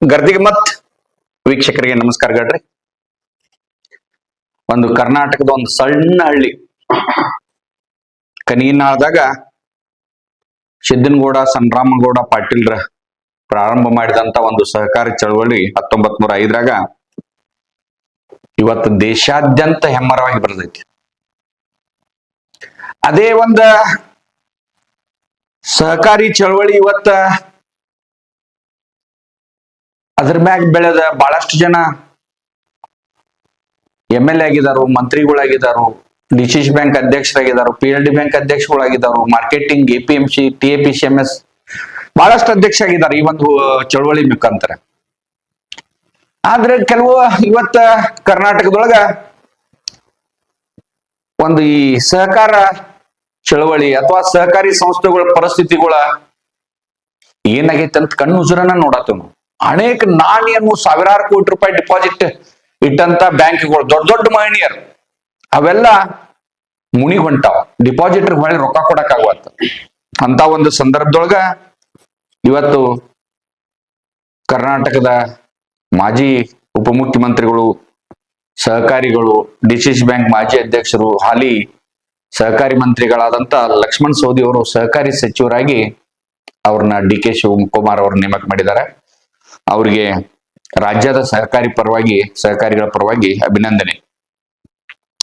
ಗರ್ದಿಗೆ ಮತ್ ವೀಕ್ಷಕರಿಗೆ ನಮಸ್ಕಾರಗಳ್ರಿ. ಒಂದು ಕರ್ನಾಟಕದ ಒಂದು ಸಣ್ಣ ಹಳ್ಳಿ ಕನೀನಾಳದಾಗ ಸಿದ್ದನಗೌಡ ಸಂಗ್ರಾಮಗೌಡ ಪಾಟೀಲ್ರ ಪ್ರಾರಂಭ ಮಾಡಿದಂತ ಒಂದು ಸಹಕಾರಿ ಚಳವಳಿ 1905ರಾಗ ಇವತ್ತು ದೇಶಾದ್ಯಂತ ಹೆಮ್ಮರವಾಗಿ ಬರ್ತೈತಿ. ಅದೇ ಒಂದ ಸಹಕಾರಿ ಚಳವಳಿ ಇವತ್ತ ಅದ್ರ ಮ್ಯಾಗ ಬೆಳೆದ ಬಹಳಷ್ಟು ಜನ MLA ಆಗಿದಾರು, ಮಂತ್ರಿಗಳಾಗಿದ್ದಾರು, DCC ಬ್ಯಾಂಕ್ ಅಧ್ಯಕ್ಷರಾಗಿದ್ದಾರು, PLD ಬ್ಯಾಂಕ್ ಅಧ್ಯಕ್ಷಗಳಾಗಿದ್ದಾರು, ಮಾರ್ಕೆಟಿಂಗ್, APMC, TAPCMS ಬಹಳಷ್ಟು ಅಧ್ಯಕ್ಷ ಆಗಿದ್ದಾರೆ ಈ ಒಂದು ಚಳವಳಿ ಮುಖಾಂತರ. ಆದ್ರೆ ಕೆಲವು ಇವತ್ತ ಕರ್ನಾಟಕದೊಳಗ ಒಂದು ಈ ಸಹಕಾರ ಚಳವಳಿ ಅಥವಾ ಸಹಕಾರಿ ಸಂಸ್ಥೆಗಳ ಪರಿಸ್ಥಿತಿಗಳ ಏನಾಗೈತೆ ಅಂತ ಕಣ್ಣು ಉಸುರನ್ನ ನೋಡತ್ತೇವ್ ನಾವು. ಅನೇಕ ನಾಣ್ಯನ್ನು ಸಾವಿರಾರು ಕೋಟಿ ರೂಪಾಯಿ ಡಿಪಾಸಿಟ್ ಇಟ್ಟಂತ ಬ್ಯಾಂಕ್ಗಳು, ದೊಡ್ಡ ದೊಡ್ಡ ಮಹನೀಯರು ಅವೆಲ್ಲ ಮುಣಿಗ್ ಹೊಂಟಾವ, ಡಿಪಾಸಿಟರ್ ಹೊಳ್ಳಿ ರೊಕ್ಕ ಕೊಡಕ್ ಆಗವತ್ತ. ಅಂತ ಒಂದು ಸಂದರ್ಭದೊಳಗ ಇವತ್ತು ಕರ್ನಾಟಕದ ಮಾಜಿ ಉಪಮುಖ್ಯಮಂತ್ರಿಗಳು, ಸಹಕಾರಿಗಳು, DCC ಬ್ಯಾಂಕ್ ಮಾಜಿ ಅಧ್ಯಕ್ಷರು, ಹಾಲಿ ಸಹಕಾರಿ ಮಂತ್ರಿಗಳಾದಂತ ಲಕ್ಷ್ಮಣ್ ಸವದಿ ಅವರು ಸಹಕಾರಿ ಸಚಿವರಾಗಿ ಅವ್ರನ್ನ DK ಶಿವಕುಮಾರ್ ಅವರು ನೇಮಕ ಮಾಡಿದ್ದಾರೆ. ಅವ್ರಿಗೆ ರಾಜ್ಯದ ಸಹಕಾರಿಗಳ ಪರವಾಗಿ ಅಭಿನಂದನೆ.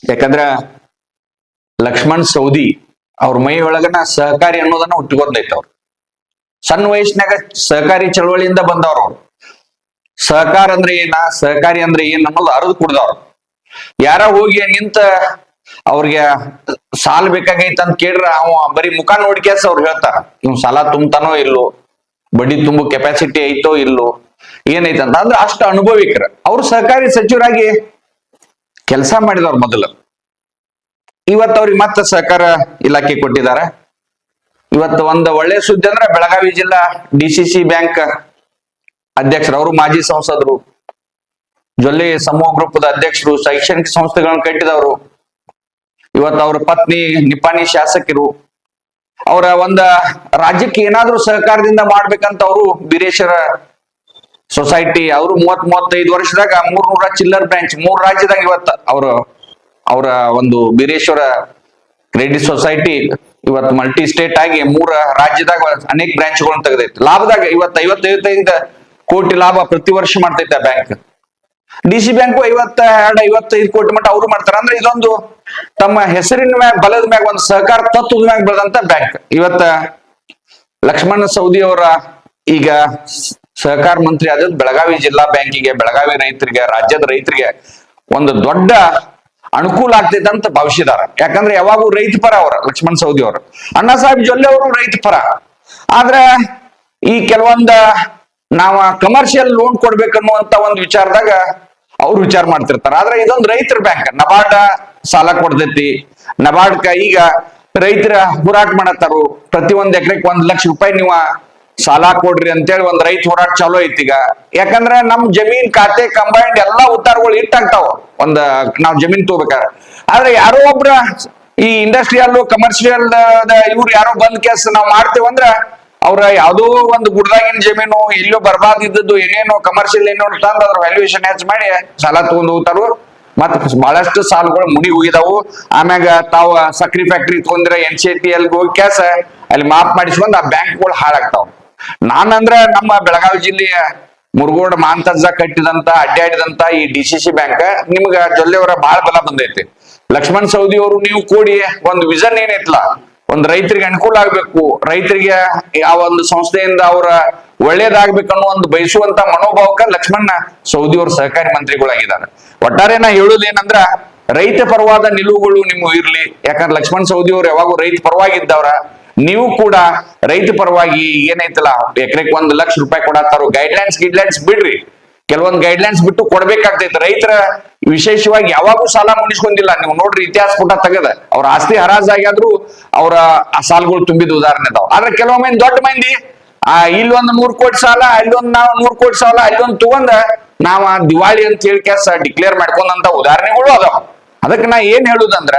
ಯಾಕಂದ್ರ ಲಕ್ಷ್ಮಣ್ ಸವದಿ ಅವ್ರ ಮೈ ಒಳಗನ ಸಹಕಾರಿ ಅನ್ನೋದನ್ನ ಹುಟ್ಟಿಕೊಂಡೈತೆ. ಅವ್ರು ಸಣ್ಣ ವಯಸ್ಸಿನಾಗ ಸಹಕಾರಿ ಚಳವಳಿಯಿಂದ ಬಂದವ್ರು. ಅವ್ರು ಸಹಕಾರ ಅಂದ್ರೆ ಸಹಕಾರಿ ಅಂದ್ರೆ ಏನ್ ಅನ್ನೋದು ಅರಿದು ಕುಡ್ದವ್ರು. ಯಾರ ಹೋಗಿ ನಿಂತ ಅವ್ರಿಗೆ ಸಾಲ ಬೇಕಾಗೈತ ಅಂತ ಕೇಳ್ರ ಅವ ಬರೀ ಮುಖ ನೋಡ್ಕ್ಯಾಸ ಅವ್ರು ಹೇಳ್ತಾರ, ಇವ್ ಸಾಲ ತುಂಬತಾನೋ ಇಲ್ಲೋ, ಬಡ್ಡಿ ತುಂಬು ಕೆಪಾಸಿಟಿ ಐತೋ ಇಲ್ಲೋ, ಏನೈತಂತ. ಅಂದ್ರೆ ಅಷ್ಟು ಅನುಭವಿಕರ ಅವ್ರು ಸಹಕಾರಿ ಸಚಿವರಾಗಿ ಕೆಲಸ ಮಾಡಿದವ್ರು ಮೊದಲು. ಇವತ್ತು ಅವ್ರಿಗೆ ಮತ್ತೆ ಸಹಕಾರ ಇಲಾಖೆ ಕೊಟ್ಟಿದ್ದಾರೆ. ಇವತ್ತು ಒಂದು ಒಳ್ಳೆ ಸುದ್ದಿ ಅಂದ್ರೆ ಬೆಳಗಾವಿ ಜಿಲ್ಲಾ DCC ಬ್ಯಾಂಕ್ ಅಧ್ಯಕ್ಷರು, ಅವರು ಮಾಜಿ ಸಂಸದರು, ಜೊಲ್ಲೆ ಸಮೂಹ ಗ್ರೂಪದ ಅಧ್ಯಕ್ಷರು, ಶೈಕ್ಷಣಿಕ ಸಂಸ್ಥೆಗಳನ್ನು ಕಟ್ಟಿದವರು, ಇವತ್ತು ಅವ್ರ ಪತ್ನಿ ನಿಪಾಣಿ ಶಾಸಕರು. ಅವರ ಒಂದ ರಾಜ್ಯಕ್ಕೆ ಏನಾದ್ರೂ ಸಹಕಾರದಿಂದ ಮಾಡ್ಬೇಕಂತ ಅವರು ಬೀರೇಶ್ವರ ಸೊಸೈಟಿ ಅವರು 30-35 ವರ್ಷದಾಗ 300 ಚಿಲ್ಲರ್ ಬ್ರಾಂಚ್ 3 ರಾಜ್ಯದಾಗ ಇವತ್ತು ಅವರ ಒಂದು ಬೀರೇಶ್ವರ ಕ್ರೆಡಿಟ್ ಸೊಸೈಟಿ ಇವತ್ತು ಮಲ್ಟಿ ಸ್ಟೇಟ್ ಆಗಿ 3 ರಾಜ್ಯದಾಗ ಅನೇಕ ಬ್ರಾಂಚ್ಗಳನ್ನ ತೆಗೆದೈತಿ. ಲಾಭದಾಗ ಇವತ್ತು 55 ಕೋಟಿ ಲಾಭ ಪ್ರತಿ ವರ್ಷ ಮಾಡ್ತೈತೆ ಬ್ಯಾಂಕ್. DC ಬ್ಯಾಂಕು 52-55 ಕೋಟಿ ಮಟ್ಟ ಅವರು ಮಾಡ್ತಾರೆ. ಅಂದ್ರೆ ಇದೊಂದು ತಮ್ಮ ಹೆಸರಿನ ಮ್ಯಾಗ, ಬಲದ ಮ್ಯಾಗ, ಒಂದು ಸಹಕಾರ ತತ್ವದ ಮ್ಯಾಗ ಬೆಳೆದಂತ ಬ್ಯಾಂಕ್. ಇವತ್ತ ಲಕ್ಷ್ಮಣ ಸವದಿ ಅವರ ಈಗ ಸಹಕಾರ ಮಂತ್ರಿ ಆದ ಬೆಳಗಾವಿ ಜಿಲ್ಲಾ ಬ್ಯಾಂಕಿಗೆ, ಬೆಳಗಾವಿ ರೈತರಿಗೆ, ರಾಜ್ಯದ ರೈತರಿಗೆ ಒಂದು ದೊಡ್ಡ ಅನುಕೂಲ ಆಗ್ತೈತೆ ಅಂತ ಭಾವಿಸಿದಾರ. ಯಾಕಂದ್ರೆ ಯಾವಾಗೂ ರೈತ ಪರ ಅವರ ಲಕ್ಷ್ಮಣ್ ಸವದಿ ಅವರು. ಅಣ್ಣಾ ಸಾಹೇಬ್ ಜೊಲ್ಲೆ ಅವರು ರೈತ ಪರ. ಆದ್ರೆ ಈ ಕೆಲವೊಂದ ನಾವ ಕಮರ್ಷಿಯಲ್ ಲೋನ್ ಕೊಡ್ಬೇಕನ್ನುವಂತ ಒಂದು ವಿಚಾರದಾಗ ಅವ್ರು ವಿಚಾರ ಮಾಡ್ತಿರ್ತಾರ. ಆದ್ರೆ ಇದೊಂದು ರೈತರ ಬ್ಯಾಂಕ್. ನಬಾರ್ಡ ಸಾಲ ಕೊಡ್ತೈತಿ. ನಬಾರ್ಡ್ಕ ಈಗ ರೈತರ ಹೋರಾಟ ಮಾಡತ್ತಾರು. ಪ್ರತಿ 1 ಎಕರೆಗೆ 1 ಲಕ್ಷ ರೂಪಾಯಿ ನೀವು ಸಾಲ ಕೊಡ್ರಿ ಅಂತೇಳಿ ಒಂದು ರೈತ ಹೋರಾಟ ಚಾಲೂ ಐತಿ ಈಗ. ಯಾಕಂದ್ರೆ ನಮ್ ಜಮೀನ್ ಖಾತೆ ಕಂಬೈಂಡ್ ಎಲ್ಲಾ ಉತ್ತಾರಗಳು ಇಟ್ಟಾಗ್ತಾವ ನಾವ್ ಜಮೀನ್ ತಗೋಬೇಕಾದ್ರೆ. ಆದ್ರೆ ಯಾರೋ ಒಬ್ರ ಈ ಇಂಡಸ್ಟ್ರಿಯಲ್ ಕಮರ್ಷಿಯಲ್ ಇವ್ರು ಯಾರೋ ಬಂದ್ ಕೇಸ್ ನಾವ್ ಮಾಡ್ತೇವಂದ್ರ ಅವ್ರ ಯಾವ್ದೋ ಒಂದು ಗುಡ್ದಾಗಿನ ಜಮೀನು ಎಲ್ಲೋ ಬರ್ಬಾದ್ ಇದ್ದದ್ದು ಏನೇನೋ ಕಮರ್ಷಿಯಲ್ ಏನೋ ತಂದ್ ಅದ್ರ ವ್ಯಾಲ್ಯೂಯೇಷನ್ ಹೆಚ್ಚು ಮಾಡಿ ಸಾಲ ತಗೊಂಡ್ ಹೋಗ್ತಾರು. ಮತ್ ಬಹಳಷ್ಟು ಸಾಲಗಳು ಮುಡಿ ಹೋಗಿದಾವು. ಆಮ್ಯಾಗ ತಾವು ಸಕ್ರಿ ಫ್ಯಾಕ್ಟ್ರಿ ತಗೊಂಡ್ರ NCTL ಹೋಗಿ ಕ್ಯಾಸ ಅಲ್ಲಿ ಮಾಪ್ ಮಾಡಿಸ್ಕೊಂಡ್ ಆ ಬ್ಯಾಂಕ್ಗಳು ಹಾಳಾಗ್ತಾವ. ನಾನಂದ್ರ ನಮ್ಮ ಬೆಳಗಾವಿ ಜಿಲ್ಲೆಯ ಮುರುಗೋಡ್ ಮಾಂತಜ್ಜ ಕಟ್ಟಿದಂತ ಅಡ್ಡಾಡಿದಂತ ಈ DCC ಬ್ಯಾಂಕ್ ನಿಮ್ಗ ಜೊಲ್ಲೆಯವರ ಬಹಳ ಬಲ ಬಂದೈತಿ. ಲಕ್ಷ್ಮಣ್ ಸವದಿ ಅವರು ನೀವು ಕೂಡಿ ಒಂದು ವಿಷನ್ ಏನೈತ್ಲ, ಒಂದು ರೈತರಿಗೆ ಅನುಕೂಲ ಆಗ್ಬೇಕು, ರೈತರಿಗೆ ಯಾವ ಒಂದು ಸಂಸ್ಥೆಯಿಂದ ಅವರ ಒಳ್ಳೇದಾಗ್ಬೇಕನ್ನೋ ಒಂದು ಬಯಸುವಂತ ಮನೋಭಾವಕ ಲಕ್ಷ್ಮಣ ಸವದಿ ಅವರು ಸಹಕಾರಿ ಮಂತ್ರಿಗಳಾಗಿದ್ದಾರೆ. ಒಟ್ಟಾರೆ ನಾ ಹೇಳುದೇನಂದ್ರ ರೈತ ಪರವಾದ ನಿಲುವುಗಳು ನಿಮ್ಗೆ ಇರ್ಲಿ. ಯಾಕಂದ್ರೆ ಲಕ್ಷ್ಮಣ್ ಸವದಿ ಅವರು ಯಾವಾಗೂ ರೈತ ಪರವಾಗಿದ್ದವ್ರ. ನೀವು ಕೂಡ ರೈತ ಪರವಾಗಿ ಏನೈತಲ್ಲ ಎಕರೆಗೆ 1 ಲಕ್ಷ ರೂಪಾಯಿ ಕೊಡತ್ತಾರು. ಗೈಡ್ಲೈನ್ಸ್ ಬಿಡ್ರಿ, ಕೆಲವೊಂದು ಗೈಡ್ಲೈನ್ಸ್ ಬಿಟ್ಟು ಕೊಡ್ಬೇಕಾಗ್ತೈತೆ. ರೈತರ ವಿಶೇಷವಾಗಿ ಯಾವಾಗೂ ಸಾಲ ಮುಗಿಸ್ಕೊಂಡಿಲ್ಲ. ನೀವು ನೋಡ್ರಿ ಇತಿಹಾಸ ಪುಟ ತೆಗದ ಅವ್ರ ಆಸ್ತಿ ಹರಾಜಾಗ್ಯಾದ್ರು ಅವರ ಆ ಸಾಲಗಳು ತುಂಬಿದ ಉದಾಹರಣೆ ಅದಾವ. ಆದ್ರೆ ಕೆಲವೊಮ್ಮೆ ದೊಡ್ಡ ಮಂದಿ ಇಲ್ಲೊಂದು 100 ಕೋಟಿ ಸಾಲ, ಅಲ್ಲೊಂದು ನಾವು 100 ಕೋಟಿ ಸಾಲ, ಅಲ್ಲೊಂದು ತಗೊಂಡ ನಾವ ದಿವಾಳಿ ಅಂತ ಹೇಳಿ ಕೆಲಸ ಡಿಕ್ಲೇರ್ ಮಾಡ್ಕೊಂಡಂತ ಉದಾಹರಣೆಗಳು ಅದಾವ. ಅದಕ್ಕೆ ನಾ ಏನ್ ಹೇಳುದಂದ್ರ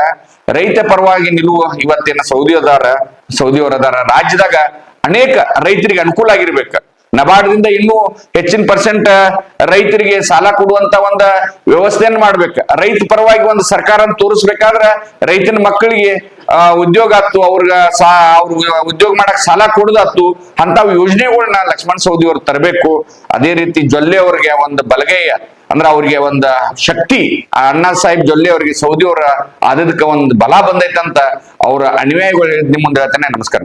ರೈತ ಪರವಾಗಿ ನಿಲುವು ಇವತ್ತೇನ ಸೌದಿಯವರದಾರ ರಾಜ್ಯದಾಗ ಅನೇಕ ರೈತರಿಗೆ ಅನುಕೂಲ ಆಗಿರ್ಬೇಕು. ನಬಾರ್ಡ್ದಿಂದ ಇನ್ನೂ ಹೆಚ್ಚಿನ ಪರ್ಸೆಂಟ್ ರೈತರಿಗೆ ಸಾಲ ಕೊಡುವಂತ ಒಂದು ವ್ಯವಸ್ಥೆಯನ್ನು ಮಾಡ್ಬೇಕು. ರೈತ ಪರವಾಗಿ ಒಂದು ಸರ್ಕಾರ ತೋರಿಸ್ಬೇಕಾದ್ರ ರೈತನ ಮಕ್ಕಳಿಗೆ ಉದ್ಯೋಗ ಆತು, ಅವ್ರಿಗೆ ಉದ್ಯೋಗ ಮಾಡಕ್ ಸಾಲ ಕೊಡುದಾತು, ಅಂತಾವ್ ಯೋಜನೆಗಳನ್ನ ಲಕ್ಷ್ಮಣ ಸವದಿ ಅವ್ರು ತರಬೇಕು. ಅದೇ ರೀತಿ ಜೊಲ್ಲೆ ಅವ್ರಿಗೆ ಒಂದು ಬಲಗೈಯ ಅಂದ್ರ ಅವ್ರಿಗೆ ಒಂದು ಶಕ್ತಿ, ಅಣ್ಣಾ ಸಾಹೇಬ್ ಜೊಲ್ಲೆ ಅವ್ರಿಗೆ ಸೌದಿ ಅವರ ಅದಕ್ಕೆ ಒಂದು ಬಲ ಬಂದೈತಂತ ಅವ್ರ ಅನುಯಾಯಿಗಳು ನಿಮ್ಮ ಮುಂದೆ ಹೇಳ್ತಾನೆ. ನಮಸ್ಕಾರ.